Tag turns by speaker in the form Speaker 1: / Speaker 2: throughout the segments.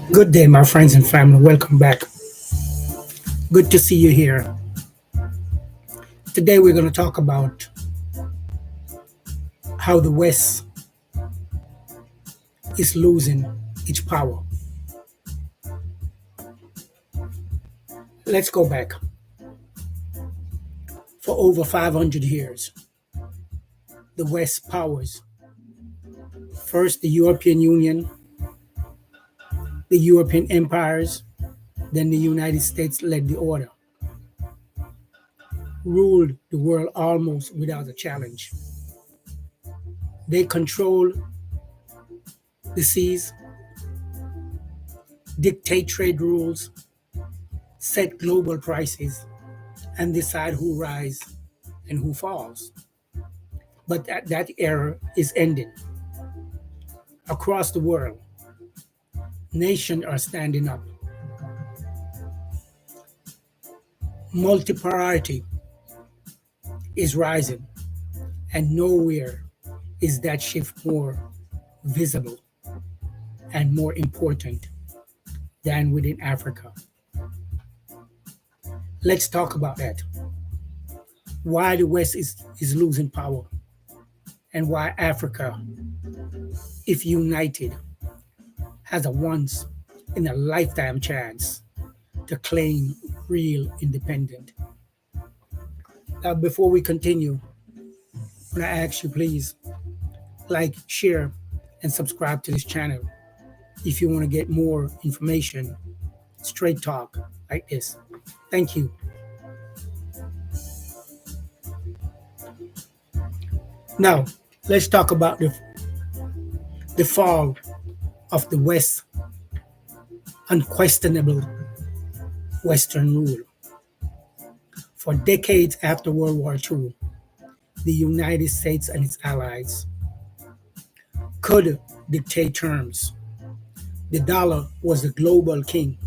Speaker 1: Good day, my friends and family. Welcome back. Good to see you here. Today, we're going to talk about how the West is losing its power. Let's go back. For over 500 years, the West powers, first the European Union, the European empires, then the United States led the order, ruled the world almost without a challenge. They control the seas, dictate trade rules, set global prices, and decide who rise and who falls. But that era is ending. Across the world, nations are standing up. Multipolarity is rising, and nowhere is that shift more visible and more important than within Africa. Let's talk about that. Why the West is losing power, and why Africa, if united, has a once in a lifetime chance to claim real independence. Now, before we continue, I want to ask you please like, share, and subscribe to this channel if you want to get more information, straight talk like this. Thank you. Now, let's talk about the fall of the West, unquestionable Western rule. For decades after World War II, the United States and its allies could dictate terms. The dollar was the global king.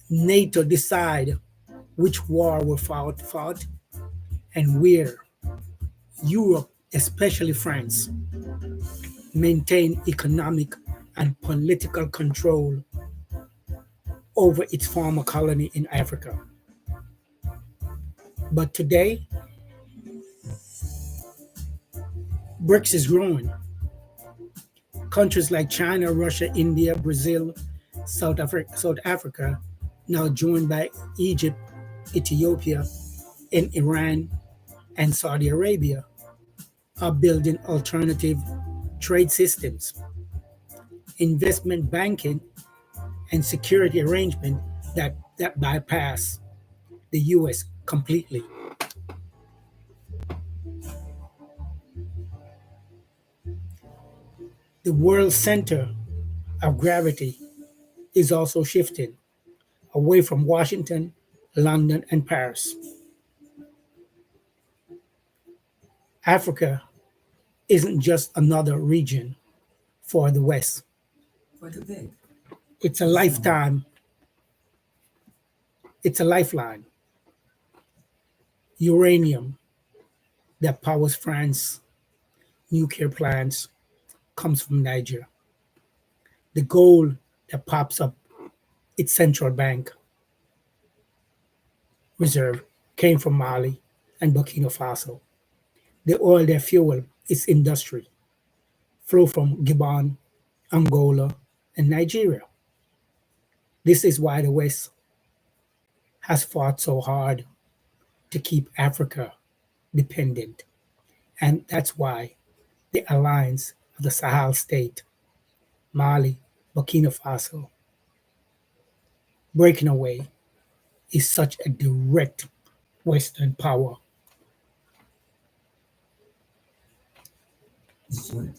Speaker 1: NATO decided which war were fought and where. Europe, especially France, maintained economic and political control over its former colony in Africa. But today, BRICS is growing. Countries like China, Russia, India, Brazil, South Africa, now joined by Egypt, Ethiopia, and Iran and Saudi Arabia, are building alternative trade systems, investment banking, and security arrangements that bypass the US completely. The world center of gravity is also shifting away from Washington, London, and Paris. Africa isn't just another region for the West. It's a lifeline. Uranium that powers France nuclear plants comes from Niger. The gold that pops up its central bank reserve came from Mali and Burkina Faso. The oil that fuel its industry flow from Gabon, Angola, and Nigeria. This is why the West has fought so hard to keep Africa dependent. And that's why the alliance of the Sahel state, Mali, Burkina Faso, breaking away is such a direct Western power.
Speaker 2: The sweat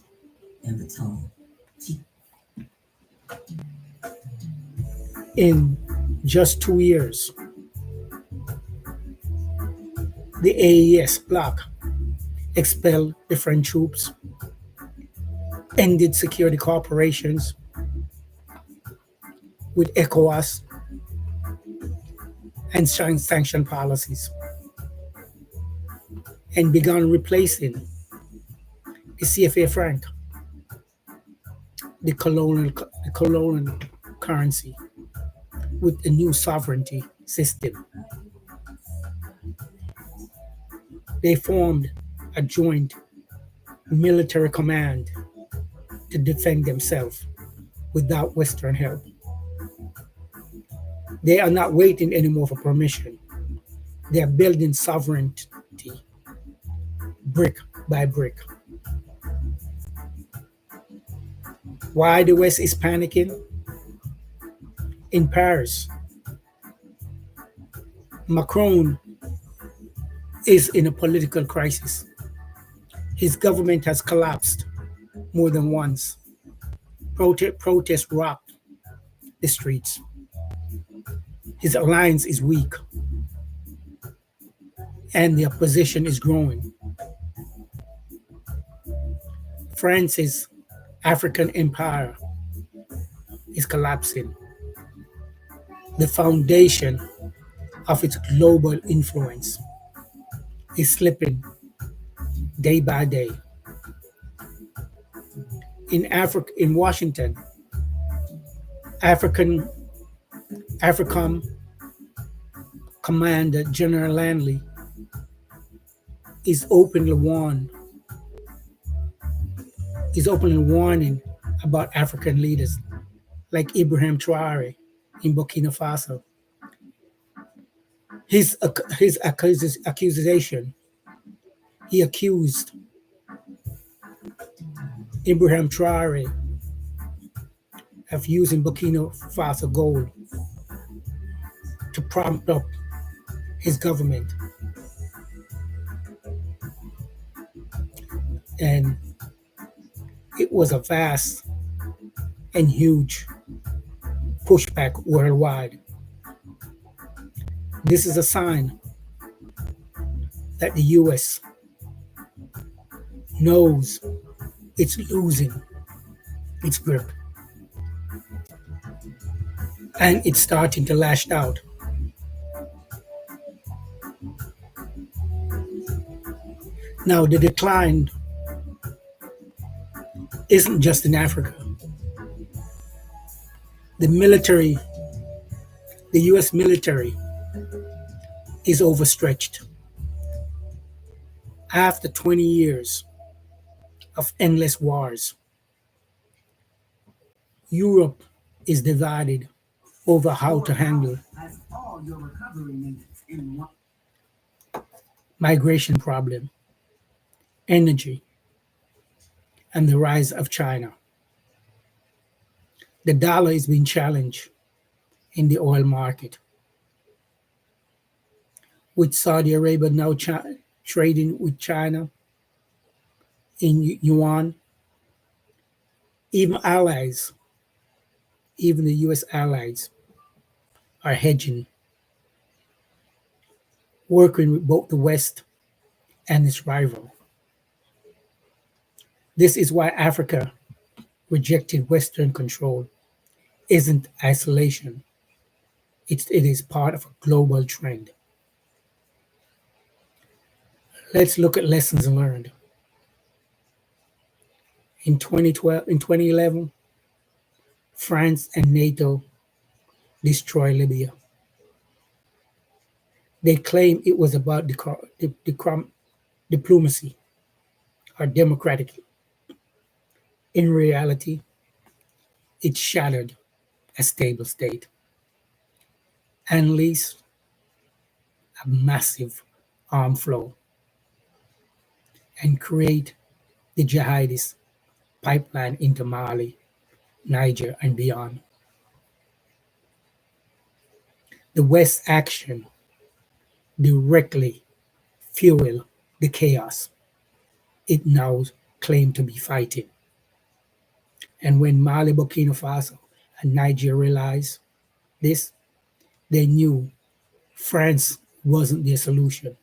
Speaker 2: and the tone.
Speaker 1: In just 2 years, the AES bloc expelled the French troops, ended security cooperations with ECOWAS, and sanction policies. and began replacing the CFA franc, the colonial currency, with a new sovereignty system. They formed a joint military command to defend themselves without Western help. They are not waiting anymore for permission. They are building sovereignty brick by brick. Why the West is panicking? In Paris, Macron is in a political crisis. His government has collapsed more than once. Protests rocked the streets. His alliance is weak, and the opposition is growing. France's African empire is collapsing. The foundation of its global influence is slipping day by day. In Washington, AFRICOM Commander General Langley is openly warning about African leaders like Ibrahim Traore in Burkina Faso. His accusation, he accused Ibrahim Traore of using Burkina Faso gold to prompt up his government. And it was a vast and huge pushback worldwide. This is a sign that the US knows it's losing its grip. And it's starting to lash out. Now, the decline isn't just in Africa. The US military is overstretched. After 20 years of endless wars, Europe is divided over how to handle migration problem, energy, and the rise of China. The dollar is being challenged in the oil market, with Saudi Arabia now trading with China in yuan. Even the US allies are hedging, working with both the West and its rival. This is why Africa rejecting Western control isn't isolation. It is part of a global trend. Let's look at lessons learned. In 2011, France and NATO destroyed Libya. They claim it was about diplomacy or democratic. In reality, it shattered a stable state and unleashed a massive arm flow and create the jihadist pipeline into Mali, Niger, and beyond. The West action directly fueled the chaos it now claimed to be fighting. And when Mali, Burkina Faso, and Niger realized this, they knew France wasn't their solution.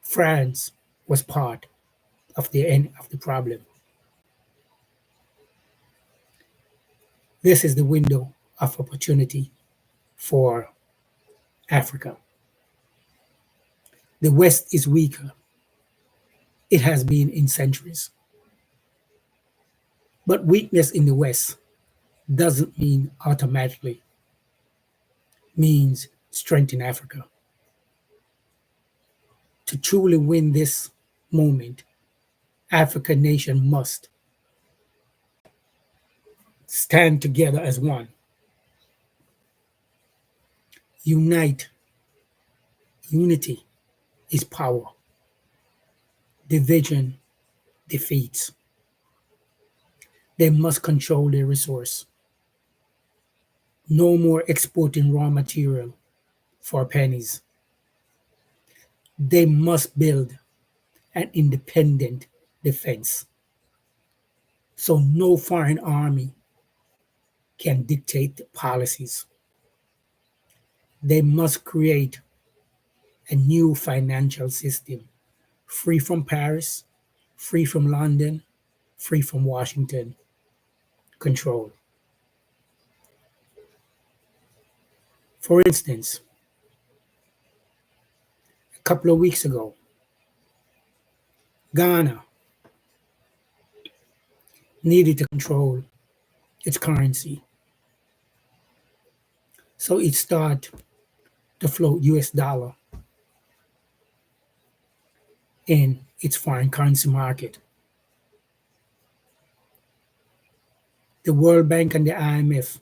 Speaker 1: France was part of the end of the problem. This is the window of opportunity for Africa. The West is weaker It has been in centuries. But weakness in the West doesn't mean automatically means strength in Africa. To truly win this moment, African nation must stand together as one, unite. Unity is power. Division defeats. They must control their resource. No more exporting raw material for pennies. They must build an independent defense so no foreign army can dictate the policies. They must create a new financial system free from Paris, free from London, free from Washington control. For instance, a couple of weeks ago, Ghana needed to control its currency. So it started to float US dollar in its foreign currency market. The World Bank and the IMF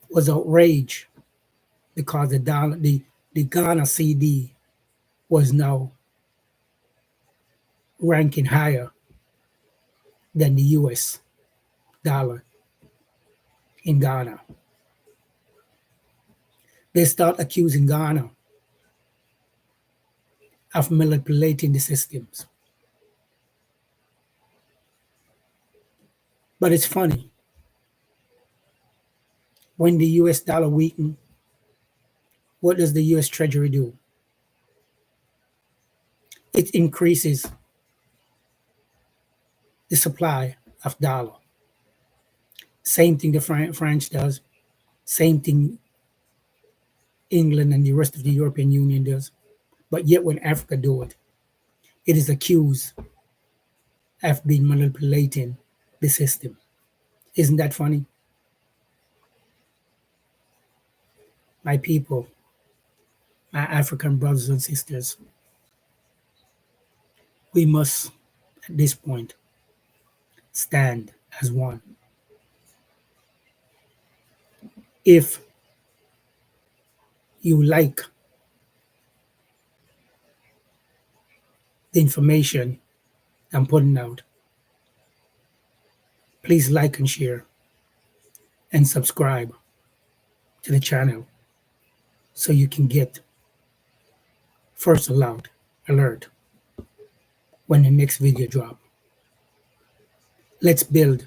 Speaker 1: was outraged because the Ghana CD was now ranking higher than the US dollar in Ghana. They start accusing Ghana of manipulating the systems. But it's funny, when the US dollar weakens, what does the US Treasury do? It increases the supply of dollar. Same thing the French does, same thing England and the rest of the European Union does. But yet when Africa do it, it is accused of being manipulating the system. Isn't that funny? My people, my African brothers and sisters, we must, at this point, stand as one. If you like the information I'm putting out, please like and share and subscribe to the channel so you can get first alert when the next video drop. Let's build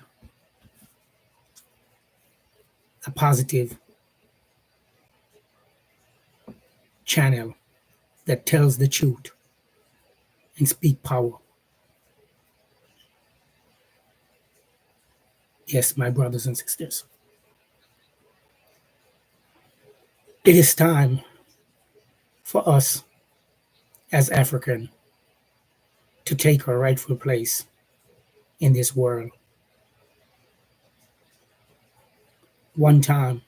Speaker 1: a positive channel that tells the truth and speak power. Yes, my brothers and sisters. It is time for us as African to take our rightful place in this world. One time,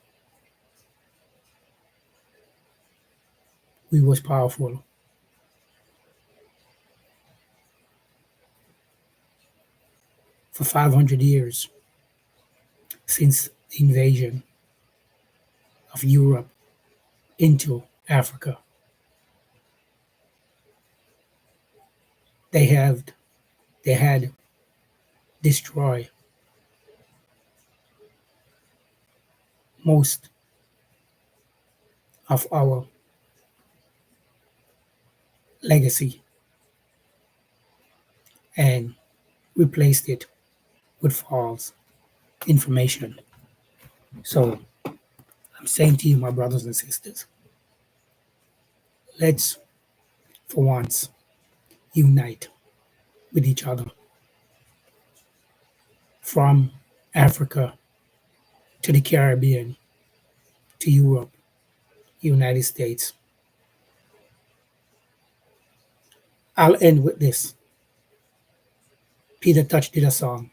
Speaker 1: we was powerful. For 500 years, since the invasion of Europe into Africa, they had destroyed most of our legacy and replaced it with false information. So I'm saying to you, my brothers and sisters, let's, for once, unite with each other. From Africa to the Caribbean, to Europe, United States. I'll end with this. Peter Touch did a song.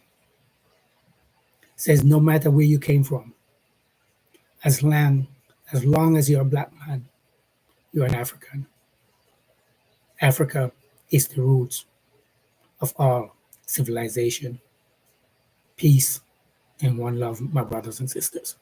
Speaker 1: It says, no matter where you came from, as long as you're a black man, you're an African. Africa is the roots of all civilization. Peace and one love, my brothers and sisters.